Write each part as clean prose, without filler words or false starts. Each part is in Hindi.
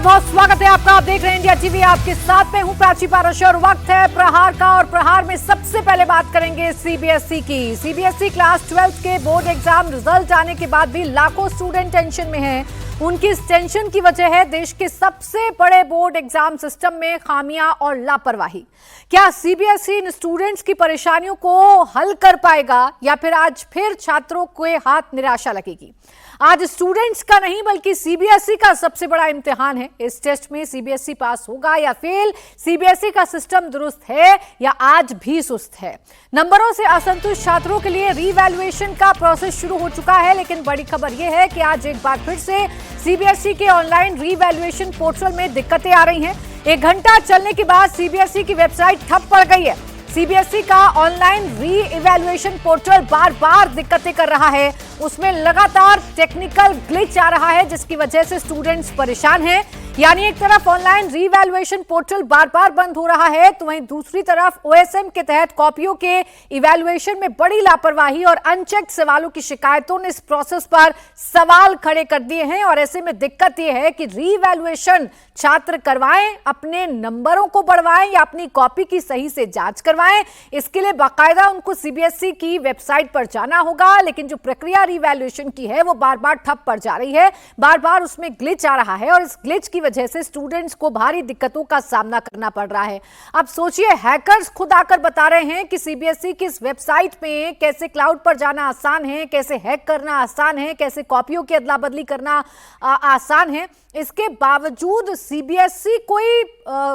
बहुत स्वागत है आपका। आप देख रहे हैं इंडिया टीवी, आपके साथ में हूं प्राची पारस और वक्त है प्रहार का। और प्रहार में सबसे पहले बात करेंगे सीबीएसई की। सीबीएसई क्लास 12 के बोर्ड एग्जाम रिजल्ट आने के बाद भी लाखों स्टूडेंट टेंशन में हैं। उनकी इस टेंशन की वजह है देश के सबसे बड़े बोर्ड एग्जाम सिस्टम में खामियां और लापरवाही। क्या सीबीएसई इन स्टूडेंट्स की परेशानियों को हल कर पाएगा या फिर आज फिर छात्रों के हाथ निराशा लगेगी? आज स्टूडेंट्स का नहीं बल्कि सीबीएसई का सबसे बड़ा इम्तिहान है। इस टेस्ट में सीबीएसई पास होगा या फेल? सीबीएसई का सिस्टम दुरुस्त है या आज भी सुस्त है? नंबरों से असंतुष्ट छात्रों के लिए रीवैल्यूएशन का प्रोसेस शुरू हो चुका है, लेकिन बड़ी खबर यह है कि आज एक बार फिर से सीबीएसई के ऑनलाइन रीवैल्यूएशन पोर्टल में दिक्कतें आ रही हैं। 1 घंटा चलने के बाद सीबीएसई की वेबसाइट ठप पड़ गई है। सीबीएसई का ऑनलाइन री इवैल्यूएशन पोर्टल बार बार दिक्कतें कर रहा है। उसमें लगातार टेक्निकल ग्लिच आ रहा है, जिसकी वजह से स्टूडेंट्स परेशान हैं। यानी एक तरफ ऑनलाइन रीवैल्यूएशन पोर्टल बार बार बंद हो रहा है, तो वहीं दूसरी तरफ ओएसएम के तहत कॉपियों के इवैल्यूएशन में बड़ी लापरवाही और अनचेक्ड सवालों की शिकायतों ने इस प्रोसेस पर सवाल खड़े कर दिए हैं। और ऐसे में दिक्कत यह है कि रीवैल्यूएशन छात्र करवाएं, अपने नंबरों को बढ़वाएं या अपनी कॉपी की सही से जांच करवाएं, इसके लिए बाकायदा उनको सीबीएसई की वेबसाइट पर जाना होगा। लेकिन जो प्रक्रिया रीवैल्यूएशन की है वो बार बार ठप पड़ जा रही है, बार बार उसमें ग्लिच आ रहा है और इस ग्लिच की वजह से स्टूडेंट्स को भारी दिक्कतों का सामना करना पड़ रहा है। अब सोचिए, हैकर्स खुद आकर बता रहे हैं कि सीबीएसई की इस वेबसाइट पे कैसे क्लाउड पर जाना आसान है, कैसे हैक करना आसान है, कैसे कॉपियों की अदला बदली करना आसान है। इसके बावजूद सीबीएसई कोई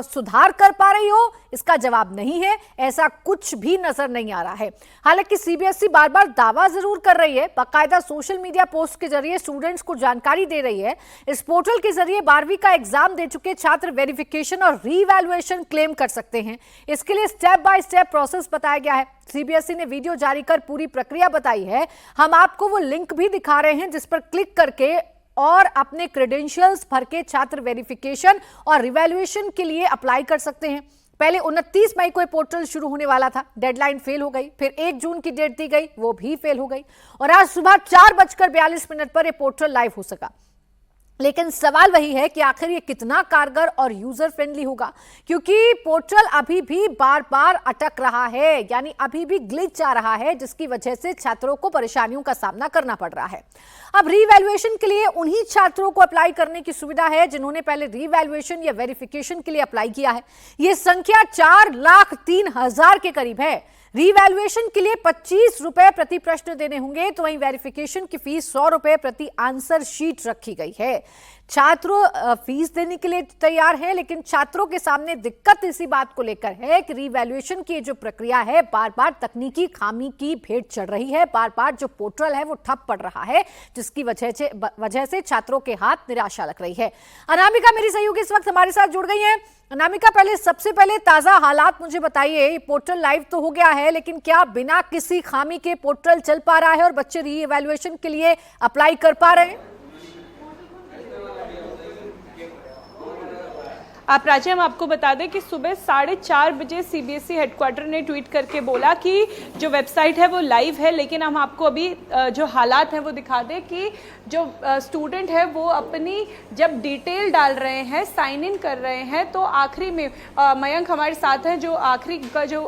सुधार कर पा रही हो, इसका जवाब नहीं है। ऐसा कुछ भी नजर नहीं आ रहा है। हालांकि सीबीएसई बार बार दावा जरूर कर रही है, बाकायदा सोशल मीडिया पोस्ट के जरिए स्टूडेंट्स को जानकारी दे रही है। इस पोर्टल के जरिए 12वीं का एग्जाम दे चुके छात्र वेरिफिकेशन और रीवैल्यूएशन क्लेम कर सकते हैं। इसके लिए स्टेप बाय स्टेप प्रोसेस बताया गया है। सीबीएसई ने वीडियो जारी कर पूरी प्रक्रिया बताई है। हम आपको वो लिंक भी दिखा रहे हैं जिस पर क्लिक करके और अपने क्रेडेंशियल्स भर के छात्र वेरिफिकेशन और रिवैल्यूएशन के लिए अप्लाई कर सकते हैं। पहले 29 मई को ये पोर्टल शुरू होने वाला था, डेडलाइन फेल हो गई। फिर 1 जून की डेट दी गई, वो भी फेल हो गई। और आज सुबह 4:42 पर ये पोर्टल लाइव हो सका। लेकिन सवाल वही है कि आखिर ये कितना कारगर और यूजर फ्रेंडली होगा, क्योंकि पोर्टल अभी भी बार बार अटक रहा है, यानी अभी भी ग्लिच आ रहा है, जिसकी वजह से छात्रों को परेशानियों का सामना करना पड़ रहा है। अब रीवैल्यूएशन के लिए उन्हीं छात्रों को अप्लाई करने की सुविधा है जिन्होंने पहले रीवैल्यूएशन या वेरिफिकेशन के लिए अप्लाई किया है। यह संख्या 4,03,000 के करीब है। रीवैल्यूएशन के लिए 25 रुपए प्रति प्रश्न देने होंगे, तो वहीं वेरिफिकेशन की फीस 100 रुपए प्रति आंसर शीट रखी गई है। छात्र फीस देने के लिए तैयार है, लेकिन छात्रों के सामने दिक्कत इसी बात को लेकर है कि रीवैल्यूएशन की जो प्रक्रिया है बार बार तकनीकी खामी की भेंट चढ़ रही है। बार बार जो पोर्टल है वो ठप पड़ रहा है, जिसकी वजह से छात्रों के हाथ निराशा लग रही है। अनामिका मेरी सहयोगी इस वक्त हमारे साथ जुड़ गई है। अनामिका, सबसे पहले ताजा हालात मुझे बताइए। पोर्टल लाइव तो हो गया है, लेकिन क्या बिना किसी खामी के पोर्टल चल पा रहा है और बच्चे री इवैल्यूएशन के लिए अप्लाई कर पा रहे हैं? आप राजा, हम आपको बता दें कि सुबह 4:30 बजे सीबीएसई हेडक्वार्टर ने ट्वीट करके बोला कि जो वेबसाइट है वो लाइव है। लेकिन हम आपको अभी जो हालात हैं वो दिखा दें कि जो स्टूडेंट है वो अपनी जब डिटेल डाल रहे हैं, साइन इन कर रहे हैं, तो आखिरी में मयंक हमारे साथ हैं जो आखिरी का जो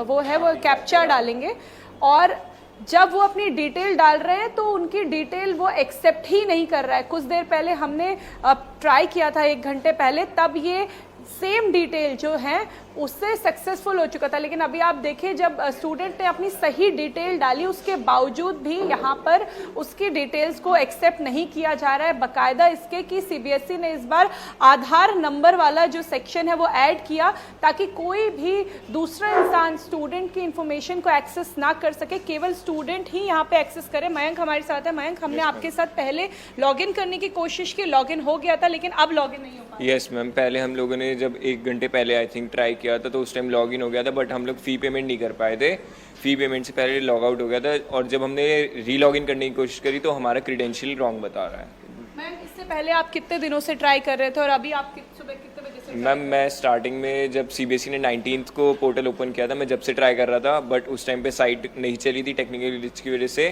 वो है वो कैप्चा डालेंगे। और जब वो अपनी डिटेल डाल रहे हैं तो उनकी डिटेल वो एक्सेप्ट ही नहीं कर रहा है। कुछ देर पहले हमने ट्राई किया था, 1 घंटे पहले, तब ये सेम डिटेल जो है उससे सक्सेसफुल हो चुका था। लेकिन अभी आप देखिए, जब स्टूडेंट ने अपनी सही डिटेल डाली उसके बावजूद भी यहाँ पर उसकी डिटेल्स को एक्सेप्ट नहीं किया जा रहा है। बाकायदा इसके कि सीबीएसई ने इस बार आधार नंबर वाला जो सेक्शन है वो ऐड किया, ताकि कोई भी दूसरा इंसान स्टूडेंट की इंफॉर्मेशन को एक्सेस ना कर सके, केवल स्टूडेंट ही यहाँ पे एक्सेस करे। मयंक हमारे साथ है। मयंक, हमने आपके साथ पहले लॉगिन करने की कोशिश की, लॉगिन हो गया था, लेकिन अब लॉगिन नहीं हो पाया। यस मैम, पहले हम लोगों ने जब 1 घंटे पहले आई थिंक ट्राई किया था तो उस टाइम लॉगिन हो गया था, बट हम लोग फ़ी पेमेंट नहीं कर पाए थे। फ़ी पेमेंट से पहले लॉग आउट हो गया था, और जब हमने री लॉगिन करने की कोशिश करी तो हमारा क्रीडेंशियल रॉन्ग बता रहा है। मैम, इससे पहले आप कितने दिनों से ट्राई कर रहे थे और अभी आप सुबह कितने बजे से? मैम, मैं स्टार्टिंग में जब सीबीएसई ने 19th को पोर्टल ओपन किया था, मैं जब से ट्राई कर रहा था, बट उस टाइम पे साइट नहीं चली थी टेक्निकल ग्लिच की वजह से।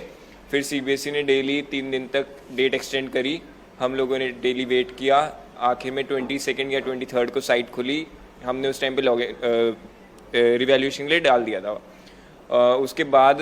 फिर सीबीएसई ने डेली 3 दिन तक डेट एक्सटेंड करी, हम लोगों ने डेली वेट किया, आखिर में 22 या 23 को साइट खुली, हमने उस टाइम पे रिवैल्यूएशन के लिए डाल दिया था। उसके बाद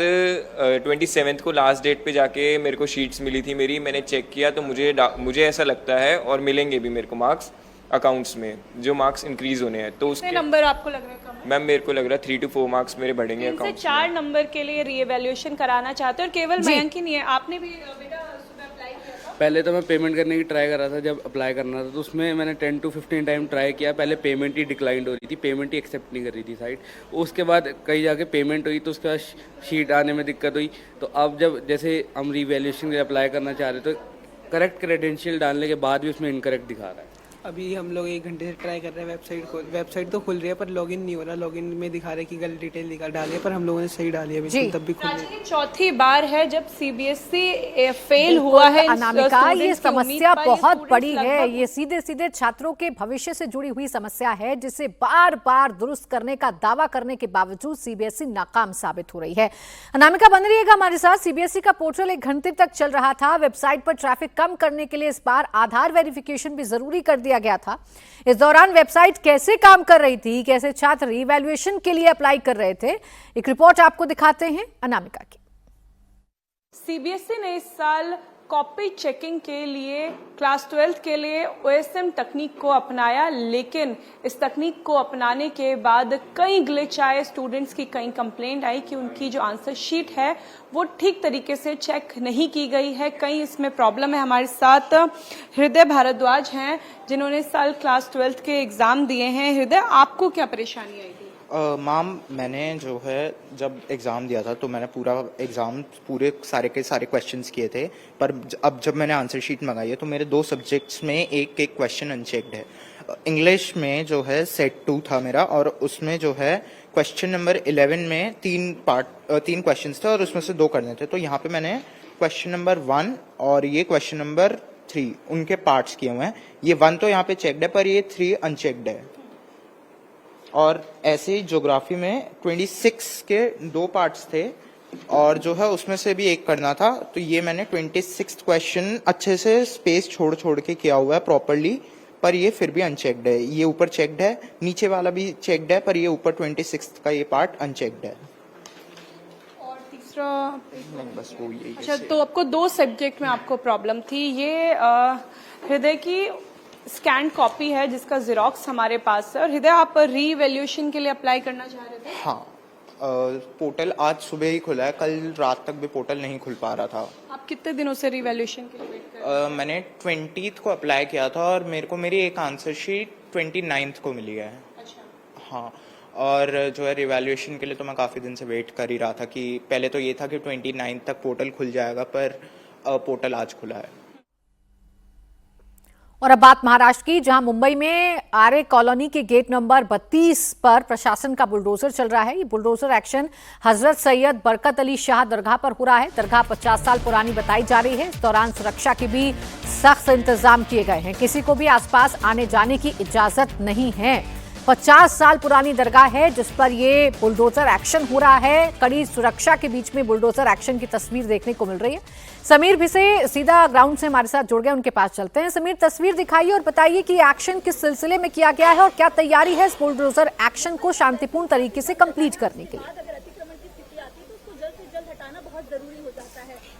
27 को लास्ट डेट पे जाके मेरे को शीट्स मिली थी मेरी, मैंने चेक किया तो मुझे ऐसा लगता है, और मिलेंगे भी मेरे को मार्क्स अकाउंट्स में, जो मार्क्स इंक्रीज होने हैं। तो उसके नंबर आपको लग रहा है कम है? मैम मेरे को लग रहा है 3 to 4 मार्क्स मेरे बढ़ेंगे अकाउंट्स से 4 नंबर के लिए रीएवैल्यूएशन कराना चाहते हैं, और केवल मयंक ही नहीं है, आपने भी बेटा सुबह अप्लाई किया था? पहले तो मैं पेमेंट करने की ट्राई कर रहा था, जब अप्लाई करना था तो उसमें मैंने 10 to 15 टाइम ट्राई किया। पहले पेमेंट ही डिक्लाइंड हो रही थी, पेमेंट ही एक्सेप्ट नहीं कर रही थी साइट। उसके बाद कहीं जाके पेमेंट हुई तो उसके बाद शीट आने में दिक्कत हुई। तो अब जब जैसे हम रीवैल्यूएशन के लिए अप्लाई करना चाह रहे तो करेक्ट क्रेडेंशियल डालने के बाद भी उसमें इनकरेक्ट दिखा रहा है। अभी हम लोग 1 घंटे से ट्राई कर रहे हैं, वेबसाइट तो खुल रही है पर लॉगिन नहीं हो रहा। लॉगिन में दिखा रहे कि गलत डिटेल डाली है, पर हम लोगों ने सही डाली है बिल्कुल, तब भी खुल रही है। चौथी बार है जब सीबीएसई फेल हुआ है। अनामिका, ये समस्या बहुत बड़ी है, ये सीधे सीधे छात्रों के भविष्य से जुड़ी हुई समस्या है, जिसे बार बार दुरुस्त करने का दावा करने के बावजूद सीबीएसई नाकाम साबित हो रही है। अनामिका बन रहिएगा हमारे साथ। सीबीएसई का पोर्टल 1 घंटे तक चल रहा था। वेबसाइट पर ट्रैफिक कम करने के लिए इस बार आधार वेरिफिकेशन भी जरूरी कर दिया गया था। इस दौरान वेबसाइट कैसे काम कर रही थी, कैसे छात्र रिवैल्यूएशन के लिए अप्लाई कर रहे थे, एक रिपोर्ट आपको दिखाते हैं अनामिका की। सीबीएसई ने इस साल कॉपी चेकिंग के लिए क्लास 12 के लिए ओएसएम तकनीक को अपनाया, लेकिन इस तकनीक को अपनाने के बाद कई ग्लिच आए। स्टूडेंट्स की कई कंप्लेंट आई कि उनकी जो आंसर शीट है वो ठीक तरीके से चेक नहीं की गई है, कई इसमें प्रॉब्लम है। हमारे साथ हृदय भारद्वाज हैं, जिन्होंने इस साल क्लास 12 के एग्जाम दिए हैं। हृदय, आपको क्या परेशानी आई थी? मैम, मैंने जो है जब एग्ज़ाम दिया था तो मैंने पूरे सारे के सारे क्वेश्चंस किए थे, पर अब जब मैंने आंसर शीट मंगाई है तो मेरे 2 सब्जेक्ट्स में एक क्वेश्चन अनचेक्ड है। इंग्लिश में जो है सेट 2 था मेरा, और उसमें जो है क्वेश्चन नंबर 11 में 3 क्वेश्चंस थे और उसमें से 2 करने थे। तो यहाँ पे मैंने क्वेश्चन नंबर 1 और ये क्वेश्चन नंबर 3 उनके पार्ट्स किए हुए हैं। ये 1 तो यहाँ पे चेक्ड है, पर ये 3 अनचेक्ड है। और ऐसे ही ज्योग्राफी में 26 के 2 पार्ट्स थे और जो है उसमें से भी एक करना था। तो ये मैंने 26th क्वेश्चन अच्छे से स्पेस छोड़ के किया हुआ है प्रॉपरली, पर ये फिर भी अनचेक्ड है। ये ऊपर चेक्ड है, नीचे वाला भी चेक्ड है, पर ये ऊपर 26th का ये पार्ट अनचेक्ड है। और तीसरा बस वो यही। अच्छा, तो आपको 2 सब्जेक्ट में आपको प्रॉब्लम थी। ये हृदय की स्कैन कॉपी है जिसका जेरोक्स हमारे पास है। और हृदय, आप रीवैल्यूएशन के लिए अप्लाई करना चाह रहे थे? हाँ, पोर्टल आज सुबह ही खुला है, कल रात तक भी पोर्टल नहीं खुल पा रहा था। आप कितने दिनों से रीवैल्यूएशन के लिए वेट कर रहे हैं? मैंने 20th को अप्लाई किया था और मेरे को मेरी एक आंसर शीट 29th को मिली है। अच्छा। हाँ, और जो है रिवैल्यूएशन के लिए तो मैं काफ़ी दिन से वेट कर ही रहा था कि पहले तो ये था कि 29 तक पोर्टल खुल जाएगा, पर पोर्टल आज खुला है। और अब बात महाराष्ट्र की, जहां मुंबई में आर्य कॉलोनी के गेट नंबर 32 पर प्रशासन का बुलडोजर चल रहा है। ये बुलडोजर एक्शन हजरत सैयद बरकत अली शाह दरगाह पर हो रहा है। दरगाह 50 साल पुरानी बताई जा रही है। इस दौरान सुरक्षा के भी सख्त इंतजाम किए गए हैं। किसी को भी आसपास आने जाने की इजाजत नहीं है। 50 साल पुरानी दरगाह है जिस पर ये बुलडोजर एक्शन हो रहा है। कड़ी सुरक्षा के बीच में बुलडोजर एक्शन की तस्वीर देखने को मिल रही है। समीर भिसे सीधा ग्राउंड से हमारे साथ जुड़ गए, उनके पास चलते हैं। समीर, तस्वीर दिखाइए और बताइए कि एक्शन किस सिलसिले में किया गया है और क्या तैयारी है इस बुलडोजर एक्शन को शांतिपूर्ण तरीके से कंप्लीट करने के लिए।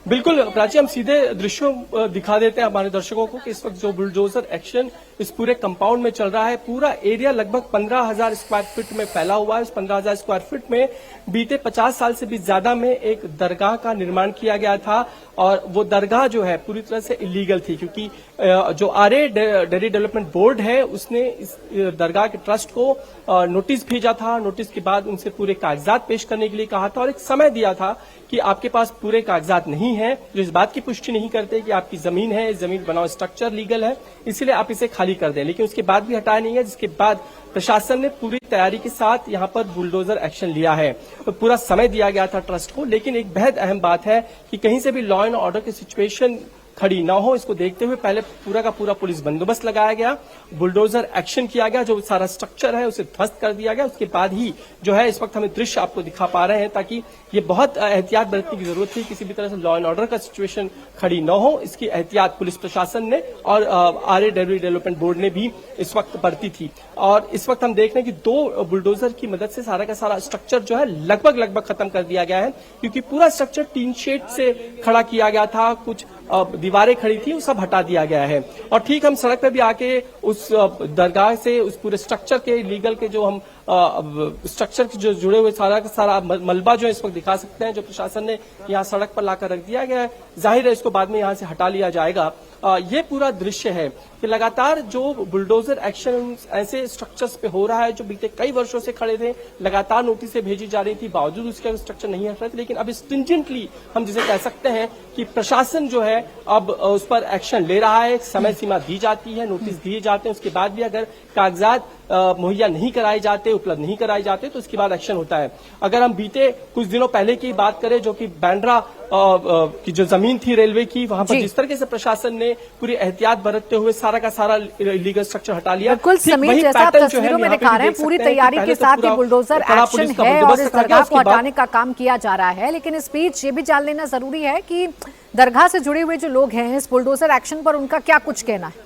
बिल्कुल प्राची, हम सीधे दृश्यों दिखा देते हैं हमारे दर्शकों को कि इस वक्त जो बुलडोजर एक्शन इस पूरे कंपाउंड में चल रहा है। पूरा एरिया लगभग 15,000 स्क्वायर फीट में फैला हुआ है। इस 15,000 स्क्वायर फीट में बीते 50 साल से भी ज्यादा में एक दरगाह का निर्माण किया गया था और वो दरगाह जो है पूरी तरह से इलीगल थी, क्योंकि जो आर्य डेयरी डेवलपमेंट बोर्ड है उसने इस दरगाह के ट्रस्ट को नोटिस भेजा था। नोटिस के बाद उनसे पूरे कागजात पेश करने के लिए कहा था और एक समय दिया था कि आपके पास पूरे कागजात नहीं है, जो इस बात की पुष्टि नहीं करते कि आपकी जमीन है, जमीन बनाओ स्ट्रक्चर लीगल है, इसलिए आप इसे खाली कर दें। लेकिन उसके बाद भी हटाया नहीं है, जिसके बाद प्रशासन ने पूरी तैयारी के साथ यहां पर बुलडोजर एक्शन लिया है। तो पूरा समय दिया गया था ट्रस्ट को, लेकिन एक बेहद अहम बात है कि कहीं से भी लॉ एंड ऑर्डर की सिचुएशन खड़ी ना हो, इसको देखते हुए पहले पूरा का पूरा पुलिस बंदोबस्त लगाया गया, बुलडोजर एक्शन किया गया, जो सारा स्ट्रक्चर है उसे ध्वस्त कर दिया गया। उसके बाद ही जो है इस वक्त हमें दृश्य आपको दिखा पा रहे हैं, ताकि ये बहुत एहतियात बरतने की जरूरत थी, किसी भी तरह से लॉ एंड ऑर्डर का सिचुएशन खड़ी न हो, इसकी एहतियात पुलिस प्रशासन ने और RAW डेवलपमेंट बोर्ड ने भी इस वक्त बरती थी। और इस वक्त हम देख रहे हैं कि 2 बुलडोजर की मदद से सारा का सारा स्ट्रक्चर जो है लगभग खत्म कर दिया गया है, क्योंकि पूरा स्ट्रक्चर टीन शेड से खड़ा किया गया था, कुछ दीवारें खड़ी थी, वो सब हटा दिया गया है। और ठीक हम सड़क पे भी आके उस दरगाह से, उस पूरे स्ट्रक्चर के लीगल के जो हम स्ट्रक्चर के जो जुड़े हुए सारा का सारा मलबा जो है इस वक्त दिखा सकते हैं, जो प्रशासन ने यहाँ सड़क पर लाकर रख दिया गया है। जाहिर है इसको बाद में यहाँ से हटा लिया जाएगा। ये पूरा दृश्य है कि लगातार जो बुलडोजर एक्शन ऐसे स्ट्रक्चर्स पे हो रहा है जो बीते कई वर्षों से खड़े थे, लगातार नोटिसें भेजी जा रही थी, बावजूद उसके स्ट्रक्चर नहीं हट रहे थे। लेकिन अब स्ट्रिंजेंटली हम जिसे कह सकते हैं कि प्रशासन जो है अब उस पर एक्शन ले रहा है, समय सीमा दी जाती है, नोटिस दिए जाते हैं, उसके बाद भी अगर कागजात मुहैया नहीं कराए जाते, उपलब्ध नहीं कराए जाते, तो उसके बाद एक्शन होता है। अगर हम बीते कुछ दिनों पहले की बात करें, जो कि बांद्रा की जो जमीन थी रेलवे की, वहां पर जिस तरीके से प्रशासन ने पूरी एहतियात बरतते हुए सारा का सारा इलीगल स्ट्रक्चर हटा लिया। बिल्कुल समीर, जैसा आप तस्वीरों में दिखा रहे हैं, पूरी तैयारी के साथ ये बुलडोजर एक्शन है और इस दरगाह को हटाने का काम किया जा रहा है। लेकिन इस बीच ये भी जान लेना जरूरी है कि दरगाह से जुड़े हुए जो लोग हैं, इस बुलडोजर एक्शन पर उनका क्या कुछ कहना है।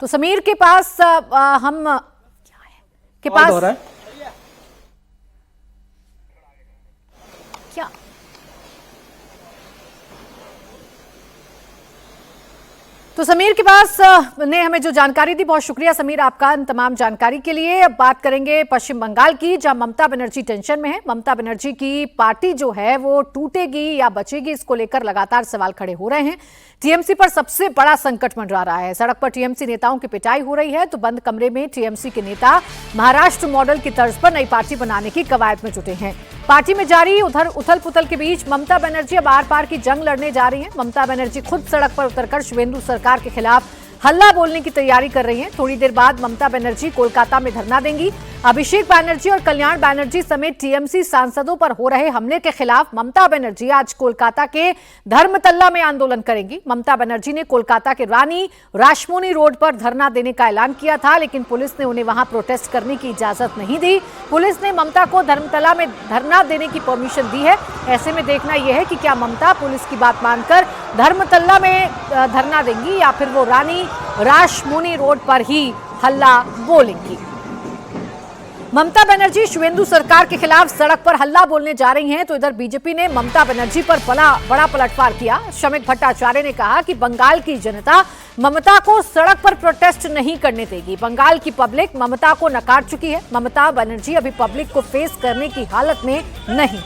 तो समीर के पास क्या तो समीर के पास ने हमें जो जानकारी दी, बहुत शुक्रिया समीर आपका इन तमाम जानकारी के लिए। अब बात करेंगे पश्चिम बंगाल की, जहां ममता बनर्जी टेंशन में है। ममता बनर्जी की पार्टी जो है वो टूटेगी या बचेगी, इसको लेकर लगातार सवाल खड़े हो रहे हैं। टीएमसी पर सबसे बड़ा संकट मंडरा रहा है। सड़क पर टीएमसी नेताओं की पिटाई हो रही है, तो बंद कमरे में टीएमसी के नेता महाराष्ट्र मॉडल की तर्ज पर नई पार्टी बनाने की कवायद में जुटे हैं। पार्टी में जारी उधर उथल पुथल के बीच ममता बनर्जी अब आर पार की जंग लड़ने जा रही हैं। ममता बनर्जी खुद सड़क पर उतरकर शुवेंदु सरकार के खिलाफ हल्ला बोलने की तैयारी कर रही हैं। थोड़ी देर बाद ममता बनर्जी कोलकाता में धरना देंगी। अभिषेक बैनर्जी और कल्याण बैनर्जी समेत टीएमसी सांसदों पर हो रहे हमले के खिलाफ ममता बनर्जी आज कोलकाता के धर्मतल्ला में आंदोलन करेंगी। ममता बनर्जी ने कोलकाता के रानी रासमोनी रोड पर धरना देने का ऐलान किया था, लेकिन पुलिस ने उन्हें वहां प्रोटेस्ट करने की इजाजत नहीं दी। पुलिस ने ममता को धर्मतला में धरना देने की परमिशन दी है। ऐसे में देखना यह है कि क्या ममता पुलिस की बात मानकर धर्मतल्ला में धरना देंगी या फिर वो रानी रासमोनी रोड पर ही हल्ला बोलेंगी। ममता बनर्जी शुवेंदु सरकार के खिलाफ सड़क पर हल्ला बोलने जा रही हैं, तो इधर बीजेपी ने ममता बनर्जी पर बड़ा पलटवार किया। शमिक भट्टाचार्य ने कहा कि बंगाल की जनता ममता को सड़क पर प्रोटेस्ट नहीं करने देगी। बंगाल की पब्लिक ममता को नकार चुकी है। ममता बनर्जी अभी पब्लिक को फेस करने की हालत में नहीं।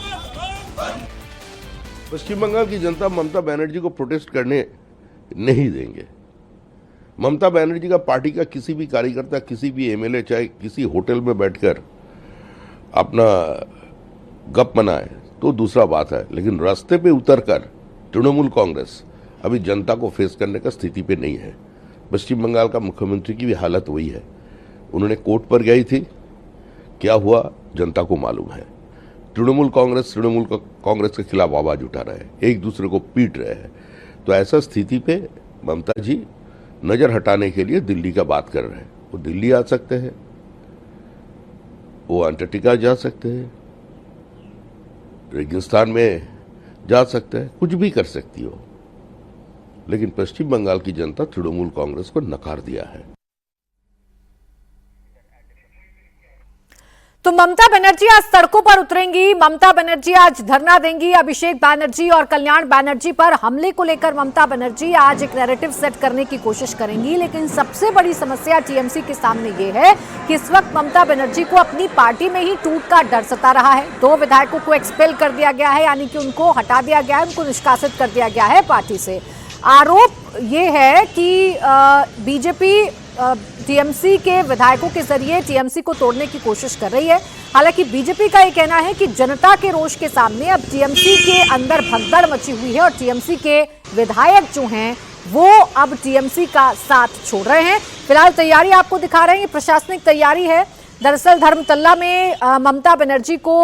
पश्चिम बंगाल की जनता ममता बनर्जी को प्रोटेस्ट करने नहीं देंगे। ममता बनर्जी का पार्टी का किसी भी कार्यकर्ता, किसी भी एमएलए चाहे किसी होटल में बैठकर अपना गप मनाए तो दूसरा बात है, लेकिन रास्ते पे उतरकर तृणमूल कांग्रेस अभी जनता को फेस करने का स्थिति पे नहीं है। पश्चिम बंगाल का मुख्यमंत्री की भी हालत वही है। उन्होंने कोर्ट पर गई थी, क्या हुआ जनता को मालूम है। तृणमूल कांग्रेस के खिलाफ आवाज उठा रहे हैं, एक दूसरे को पीट रहे हैं। तो ऐसा स्थिति पे ममता जी नजर हटाने के लिए दिल्ली का बात कर रहे हैं। वो दिल्ली आ सकते हैं, वो अंटार्कटिका जा सकते हैं, रेगिस्तान में जा सकते हैं, कुछ भी कर सकती हो, लेकिन पश्चिम बंगाल की जनता तृणमूल कांग्रेस को नकार दिया है। तो ममता बनर्जी आज सड़कों पर उतरेंगी। ममता बनर्जी आज धरना देंगी। अभिषेक बैनर्जी और कल्याण बैनर्जी पर हमले को लेकर ममता बनर्जी आज एक नैरेटिव सेट करने की कोशिश करेंगी। लेकिन सबसे बड़ी समस्या टीएमसी के सामने ये है कि इस वक्त ममता बनर्जी को अपनी पार्टी में ही टूट का डर सता रहा है। 2 विधायकों को एक्सपेल कर दिया गया है, यानी कि उनको हटा दिया गया है, उनको निष्कासित कर दिया गया है पार्टी से। आरोप ये है कि बीजेपी टीएमसी के विधायकों के जरिए टीएमसी को तोड़ने की कोशिश कर रही है। हालांकि बीजेपी का यह कहना है कि जनता के रोष के सामने अब टीएमसी के अंदर भगदड़ मची हुई है और टीएमसी के विधायक जो हैं वो अब टीएमसी का साथ छोड़ रहे हैं। फिलहाल तैयारी आपको दिखा रहे हैं, ये प्रशासनिक तैयारी है। दरअसल धर्मतल्ला में ममता बनर्जी को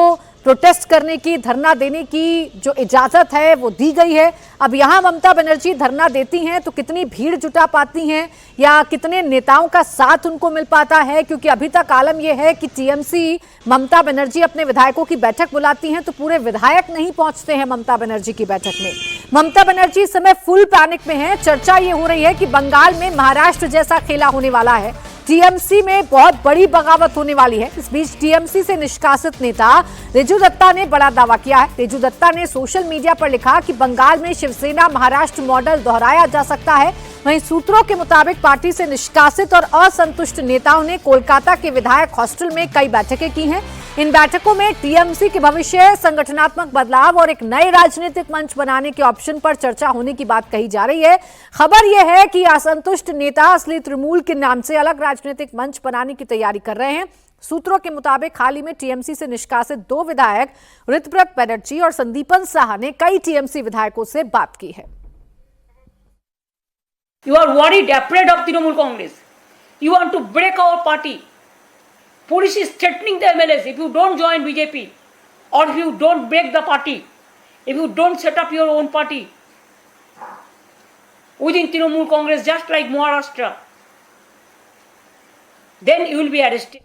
प्रोटेस्ट करने की, धरना देने की जो इजाजत है वो दी गई है। अब यहां ममता बनर्जी धरना देती हैं तो कितनी भीड़ जुटा पाती हैं या कितने नेताओं का साथ उनको मिल पाता है, क्योंकि अभी तक आलम यह है कि टीएमसी ममता बनर्जी अपने विधायकों की बैठक बुलाती हैं तो पूरे विधायक नहीं पहुंचते हैं ममता बनर्जी की बैठक में। ममता बनर्जी इस समय फुल पैनिक में है। चर्चा ये हो रही है कि बंगाल में महाराष्ट्र जैसा खेला होने वाला है, टीएमसी में बहुत बड़ी बगावत होने वाली है। इस बीच टीएमसी से निष्कासित नेता रिजू दत्ता ने बड़ा दावा किया है। रिजू दत्ता ने सोशल मीडिया पर लिखा कि बंगाल में शिवसेना महाराष्ट्र मॉडल दोहराया जा सकता है। वहीं सूत्रों के मुताबिक पार्टी से निष्कासित और असंतुष्ट नेताओं ने कोलकाता के विधायक हॉस्टल में कई बैठकें की हैं। इन बैठकों में टीएमसी के भविष्य, संगठनात्मक बदलाव और एक नए राजनीतिक मंच बनाने के ऑप्शन पर चर्चा होने की बात कही जा रही है। खबर यह है कि असंतुष्ट नेता असली तृणमूल के नाम से अलग राजनीतिक मंच बनाने की तैयारी कर रहे हैं। सूत्रों के मुताबिक हाल ही में टीएमसी से निष्कासित 2 विधायक ऋतव्रत बनर्जी और संदीपन साहा ने कई टीएमसी विधायकों से बात की है। You are worried, afraid of Trinamool Congress. You want to break our party. Police is threatening the MLAs if you don't join BJP or if you don't break the party, if you don't set up your own party within Trinamool Congress, just like Maharashtra, then you will be arrested.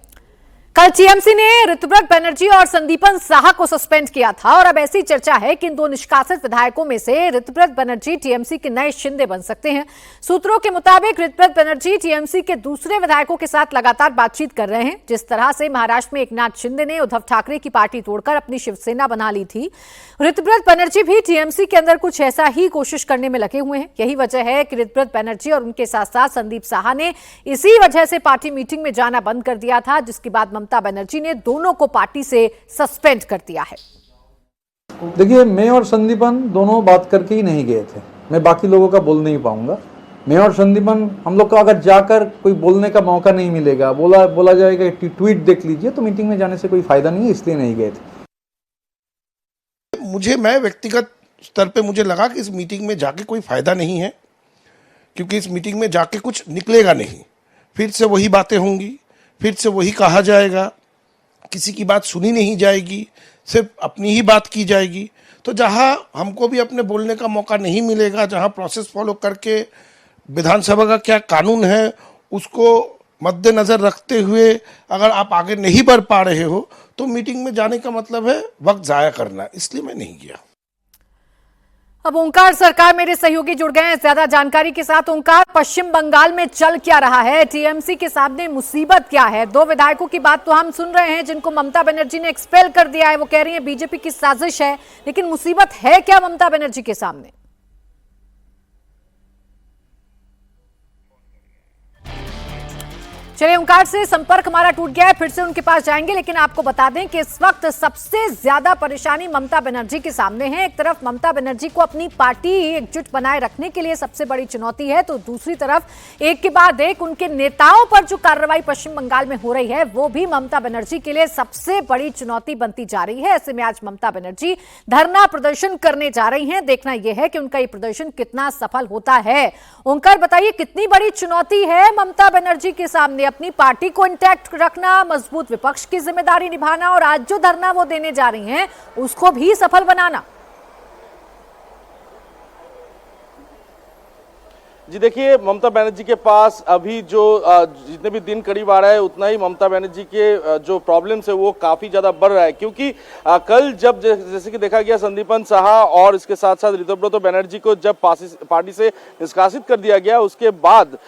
कल टीएमसी ने ऋतव्रत बनर्जी और संदीपन साहा को सस्पेंड किया था और अब ऐसी चर्चा है कि इन 2 निष्कासित विधायकों में से ऋतव्रत बनर्जी टीएमसी के नए शिंदे बन सकते हैं। सूत्रों के मुताबिक ऋतव्रत बनर्जी टीएमसी के दूसरे विधायकों के साथ लगातार बातचीत कर रहे हैं। जिस तरह से महाराष्ट्र में एकनाथ शिंदे ने उद्धव ठाकरे की पार्टी तोड़कर अपनी शिवसेना बना ली थी, ऋतव्रत बनर्जी भी टीएमसी के अंदर कुछ ऐसा ही कोशिश करने में लगे हुए हैं। यही वजह है कि ऋतव्रत बनर्जी और उनके साथ साथ संदीप साहा ने इसी वजह से पार्टी मीटिंग में जाना बंद कर दिया था, जिसके बाद ममता बनर्जी ने दोनों को पार्टी से सस्पेंड कर दिया है। देखिए, मैं और संदीपन दोनों बात करके ही नहीं गए थे। मैं बाकी लोगों का बोल नहीं पाऊंगा। मैं और संदीपन, हम लोग को अगर जाकर कोई बोलने का मौका नहीं मिलेगा, बोला जाएगा ट्वीट देख लीजिए, तो मीटिंग में जाने से कोई फायदा नहीं है, इसलिए नहीं गए थे। मैं व्यक्तिगत स्तर पे मुझे लगा कि इस मीटिंग में जाके कोई फायदा नहीं है, क्योंकि इस मीटिंग में जाके कुछ निकलेगा नहीं। फिर से वही बातें होंगी, फिर से वही कहा जाएगा, किसी की बात सुनी नहीं जाएगी, सिर्फ अपनी ही बात की जाएगी। तो जहां हमको भी अपने बोलने का मौका नहीं मिलेगा, जहां प्रोसेस फॉलो करके विधानसभा का क्या कानून है उसको मद्देनजर रखते हुए अगर आप आगे नहीं बढ़ पा रहे हो तो मीटिंग में जाने का मतलब है वक्त जाया करना। इसलिए मैं नहीं गया। अब ओंकार सरकार मेरे सहयोगी जुड़ गए हैं ज्यादा जानकारी के साथ। ओंकार, पश्चिम बंगाल में चल क्या रहा है? टीएमसी के सामने मुसीबत क्या है? 2 विधायकों की बात तो हम सुन रहे हैं जिनको ममता बनर्जी ने एक्सपेल कर दिया है, वो कह रही है बीजेपी की साजिश है, लेकिन मुसीबत है क्या ममता बनर्जी के सामने? चलिए, ओंकार से संपर्क हमारा टूट गया है, फिर से उनके पास जाएंगे, लेकिन आपको बता दें कि इस वक्त सबसे ज्यादा परेशानी ममता बनर्जी के सामने है। एक तरफ ममता बनर्जी को अपनी पार्टी एकजुट बनाए रखने के लिए सबसे बड़ी चुनौती है, तो दूसरी तरफ एक के बाद एक उनके नेताओं पर जो कार्रवाई पश्चिम बंगाल में हो रही है वो भी ममता बनर्जी के लिए सबसे बड़ी चुनौती बनती जा रही है। ऐसे में आज ममता बनर्जी धरना प्रदर्शन करने जा रही है। देखना यह है कि उनका ये प्रदर्शन कितना सफल होता है। ओंकार, बताइए कितनी बड़ी चुनौती है ममता बनर्जी के सामने? अपनी पार्टी को इंटैक्ट रखना, मजबूत विपक्ष की जिम्मेदारी निभाना और आज जो धरना वो देने जा रही हैं उसको भी सफल बनाना। जी देखिए, ममता बनर्जी के पास अभी जो जितने भी दिन करीब आ रहा है उतना ही ममता बनर्जी के जो प्रॉब्लम्स है वो काफी ज्यादा बढ़ रहा है, क्योंकि कल जब जैसे कि देखा गया संदीपन साहा और इसके साथ साथ ऋतव्रत बनर्जी को जब पार्टी से निष्कासित कर दिया गया, उसके बाद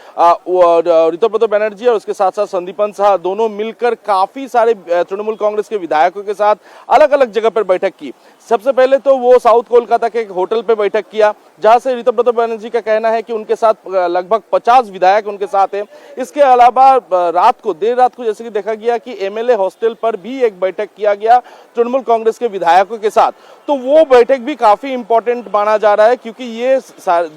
ऋतव्रत बनर्जी और उसके साथ साथ संदीपन साहा दोनों मिलकर काफी सारे तृणमूल कांग्रेस के विधायकों के साथ अलग अलग जगह पर बैठक की। सबसे पहले तो वो साउथ कोलकाता के एक होटल पे बैठक किया, जहां से ऋतव्रत बनर्जी का कहना है कि उनके साथ लगभग 50 विधायक उनके साथ हैं। इसके अलावा देर रात को जैसे कि देखा गया कि एमएलए हॉस्टल पर भी एक बैठक किया गया तृणमूल कांग्रेस के विधायकों के साथ। तो वो बैठक भी काफी इंपॉर्टेंट माना जा रहा है, क्योंकि ये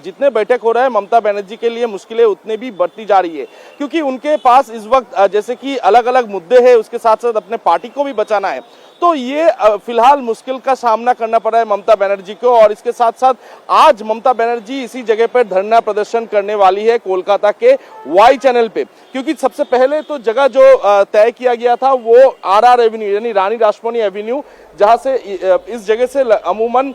जितने बैठक हो रहा है ममता बनर्जी के लिए मुश्किलें उतने भी बढ़ती जा रही है, क्योंकि उनके पास इस वक्त जैसे कि अलग अलग मुद्दे हैं, उसके साथ साथ अपने पार्टी को भी बचाना है। तो ये फिलहाल मुश्किल का सामना करना पड़ा है ममता बनर्जी को। और इसके साथ साथ आज ममता बनर्जी इसी जगह पर धरना प्रदर्शन करने वाली है कोलकाता के वाई चैनल पे, क्योंकि सबसे पहले तो जगह जो तय किया गया था वो RR एवेन्यू यानी रानी रासमणी एवेन्यू, जहां से इस जगह से अमूमन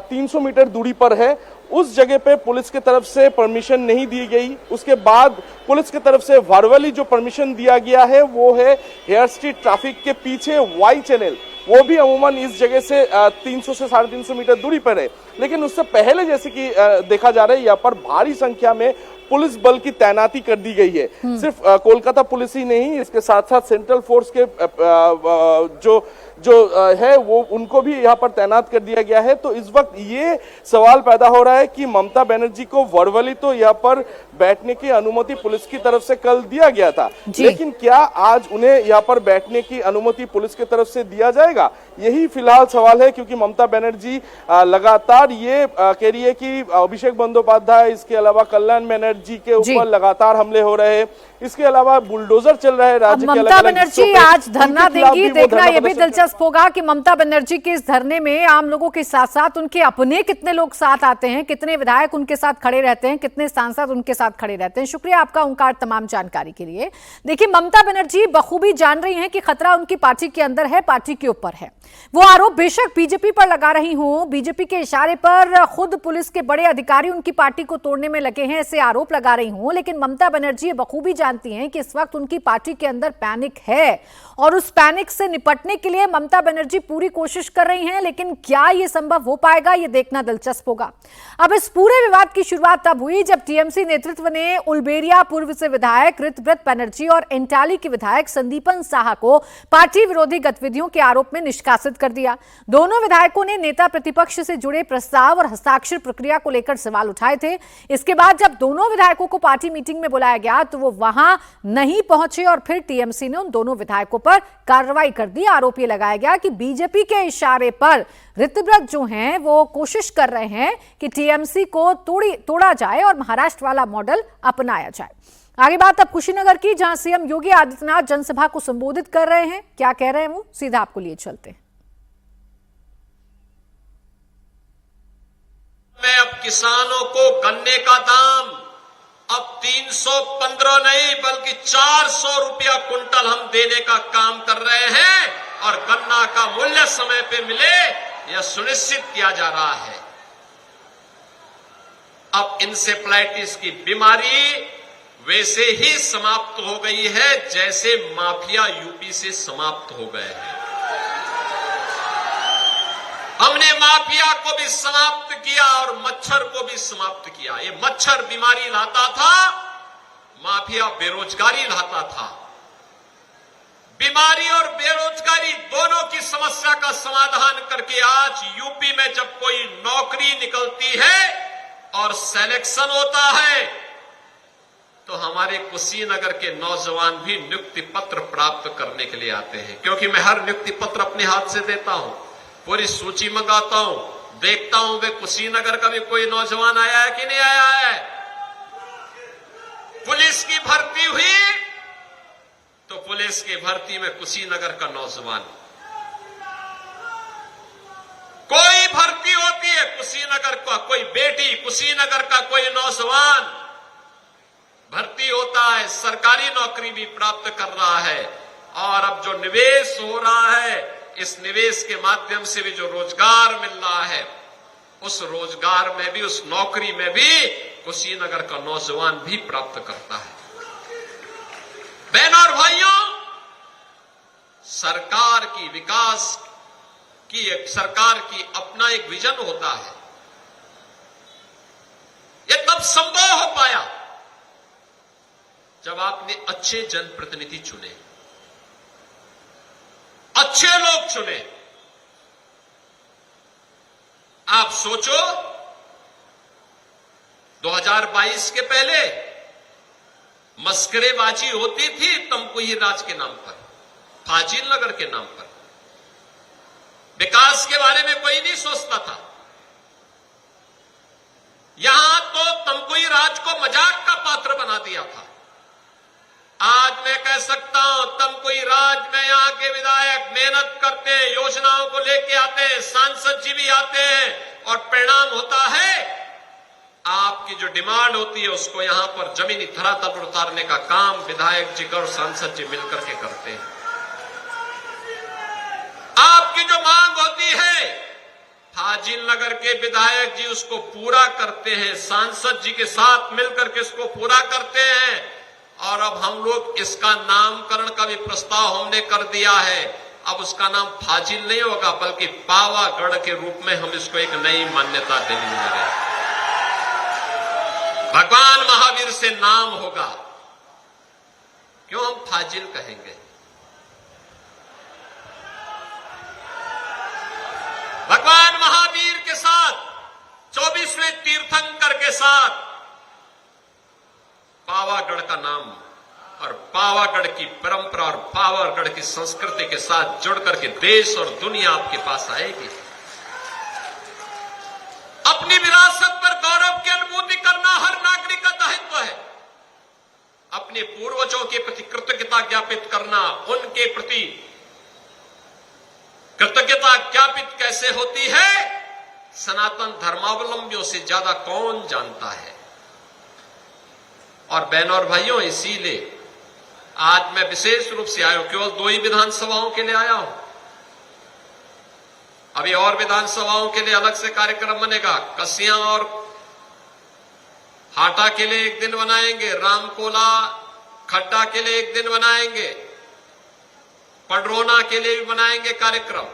300 मीटर दूरी पर है, उस जगह पे पुलिस की तरफ से परमिशन नहीं दी गई। उसके बाद पुलिस की तरफ से वर्बली जो परमिशन दिया गया है वो है हेयर स्ट्रीट ट्रैफिक के पीछे वाई चैनल, वो भी अमूमन इस जगह से 300 से 350 मीटर दूरी पर है। लेकिन उससे पहले जैसे कि देखा जा रहा है यहाँ पर भारी संख्या में पुलिस बल की तैनाती कर दी गई है। सिर्फ कोलकाता पुलिस ही नहीं, इसके साथ साथ सेंट्रल फोर्स के जो है वो उनको भी यहाँ पर तैनात कर दिया गया है। तो इस वक्त ये सवाल पैदा हो रहा है कि ममता बनर्जी को वर्बली तो यहाँ पर बैठने की अनुमति पुलिस की तरफ से कल दिया गया था, लेकिन क्या आज उन्हें यहाँ पर बैठने की अनुमति पुलिस की तरफ से दिया जाएगा, यही फिलहाल सवाल है। क्योंकि ममता बनर्जी लगातार ये कह रही है कि अभिषेक बंदोपाध्याय, इसके अलावा कल्याण बनर्जी के ऊपर लगातार हमले हो रहे हैं, इसके अलावा बुलडोजर चल रहा है राज्य के ममता बनर्जी आज धरना देंगी, देखना यह भी दिलचस्प होगा कि ममता बनर्जी के इस धरने में आम लोगों के साथ साथ उनके अपने कितने लोग साथ आते हैं, कितने विधायक उनके साथ खड़े रहते हैं, कितने सांसद उनके साथ खड़े रहते हैं। शुक्रिया आपका ओंकार तमाम जानकारी के लिए। देखिए, ममता बनर्जी बखूबी जान रही हैं कि खतरा उनकी पार्टी के अंदर है, पार्टी के ऊपर है। वो आरोप बेशक बीजेपी पर लगा रही हूं, बीजेपी के इशारे पर खुद पुलिस के बड़े अधिकारी उनकी पार्टी को तोड़ने में लगे हैं, ऐसे आरोप लगा रही हूं, लेकिन ममता बनर्जी बखूबी जानती हैं कि इस वक्त उनकी पार्टी के अंदर पैनिक है और उस पैनिक से निपटने के लिए ममता बनर्जी पूरी कोशिश कर रही हैं। लेकिन क्या यह संभव हो पाएगा, यह देखना दिलचस्प होगा। अब इस पूरे विवाद की शुरुआत तब हुई जब टीएमसी नेतृत्व ने उलबेरिया पूर्व से विधायक ऋतव्रत बनर्जी और एंटाली के विधायक संदीपन साहा को पार्टी विरोधी गतिविधियों के आरोप में निष्कासित कर दिया। दोनों विधायकों ने नेता प्रतिपक्ष से जुड़े प्रस्ताव और हस्ताक्षर प्रक्रिया को लेकर सवाल उठाए थे। इसके बाद जब दोनों विधायकों को पार्टी मीटिंग में बुलाया गया तो वो वहां नहीं पहुंचे और फिर टीएमसी ने उन दोनों विधायकों पर कार्रवाई कर दी। आरोप यह लगाया गया कि बीजेपी के इशारे पर ऋतव्रत जो हैं वो कोशिश कर रहे हैं कि टीएमसी को तोड़ा जाए और महाराष्ट्र वाला मॉडल अपनाया जाए। आगे बात अब कुशीनगर की, जहां सीएम योगी आदित्यनाथ जनसभा को संबोधित कर रहे हैं। क्या कह रहे हैं वो सीधा आपको लिए चलते हैं। मैं अब किसानों को गन्ने का दाम अब 315 नहीं बल्कि 400 रुपया कुंटल हम देने का काम कर रहे हैं और गन्ना का मूल्य समय पे मिले यह सुनिश्चित किया जा रहा है। अब इंसेफ्लाइटिस की बीमारी वैसे ही समाप्त हो गई है जैसे माफिया यूपी से समाप्त हो गए हैं। हमने माफिया को भी समाप्त किया और मच्छर को भी समाप्त किया। ये मच्छर बीमारी लाता था, माफिया बेरोजगारी लाता था। बीमारी और बेरोजगारी दोनों की समस्या का समाधान करके आज यूपी में जब कोई नौकरी निकलती है और सिलेक्शन होता है तो हमारे कुशीनगर के नौजवान भी नियुक्ति पत्र प्राप्त करने के लिए आते हैं, क्योंकि मैं हर नियुक्ति पत्र अपने हाथ से देता हूं, पूरी सूची मंगाता हूं, देखता हूं वे कुशीनगर का भी कोई नौजवान आया है कि नहीं आया है। पुलिस की भर्ती हुई तो पुलिस की भर्ती में कुशीनगर का नौजवान, कोई भर्ती होती है कुशीनगर का कोई बेटी, कुशीनगर का कोई नौजवान भर्ती होता है, सरकारी नौकरी भी प्राप्त कर रहा है। और अब जो निवेश हो रहा है, इस निवेश के माध्यम से भी जो रोजगार मिल रहा है, उस रोजगार में भी, उस नौकरी में भी कुशीनगर का नौजवान भी प्राप्त करता है। बहनों और भाइयों, सरकार की विकास की सरकार की अपना एक विजन होता है। यह तब संभव हो पाया जब आपने अच्छे जनप्रतिनिधि चुने, अच्छे लोग चुने। आप सोचो 2022 के पहले मस्करेबाजी होती थी तमकुही राज के नाम पर, फाजिल नगर के नाम पर। विकास के बारे में कोई नहीं सोचता था। यहां तो तमकुही राज को मजाक का पात्र बना दिया था। आज मैं कह सकता हूं, तब कोई राज में यहाँ के विधायक मेहनत करते हैं, योजनाओं को लेके आते हैं, सांसद जी भी आते हैं और परिणाम होता है आपकी जो डिमांड होती है उसको यहां पर जमीनी धरातल पर उतारने का काम विधायक जी और सांसद जी मिलकर के करते हैं। आपकी जो मांग होती है फाजिल नगर के विधायक जी उसको पूरा करते हैं, सांसद जी के साथ मिलकर के इसको पूरा करते हैं। और अब हम लोग इसका नामकरण का भी प्रस्ताव हमने कर दिया है। अब उसका नाम फाजिल नहीं होगा बल्कि पावागढ़ के रूप में हम इसको एक नई मान्यता देने जा रहे हैं। भगवान महावीर से नाम होगा, क्यों हम फाजिल कहेंगे? भगवान महावीर के साथ 24वें तीर्थंकर के साथ पावागढ़ का नाम और पावागढ़ की परंपरा और पावागढ़ की संस्कृति के साथ जुड़ करके देश और दुनिया आपके पास आएगी। अपनी विरासत पर गौरव की अनुभूति करना हर नागरिक का दायित्व है। अपने पूर्वजों के प्रति कृतज्ञता ज्ञापित करना, उनके प्रति कृतज्ञता ज्ञापित कैसे होती है सनातन धर्मावलंबियों से ज्यादा कौन जानता है। और बहनों और भाइयों, इसीलिए आज मैं विशेष रूप से आया हूं, केवल 2 ही विधानसभाओं के लिए आया हूं। अभी और विधानसभाओं के लिए अलग से कार्यक्रम बनेगा। कसियां और हाटा के लिए एक दिन बनाएंगे, रामकोला खड्डा के लिए एक दिन बनाएंगे, पडरौना के लिए भी बनाएंगे कार्यक्रम।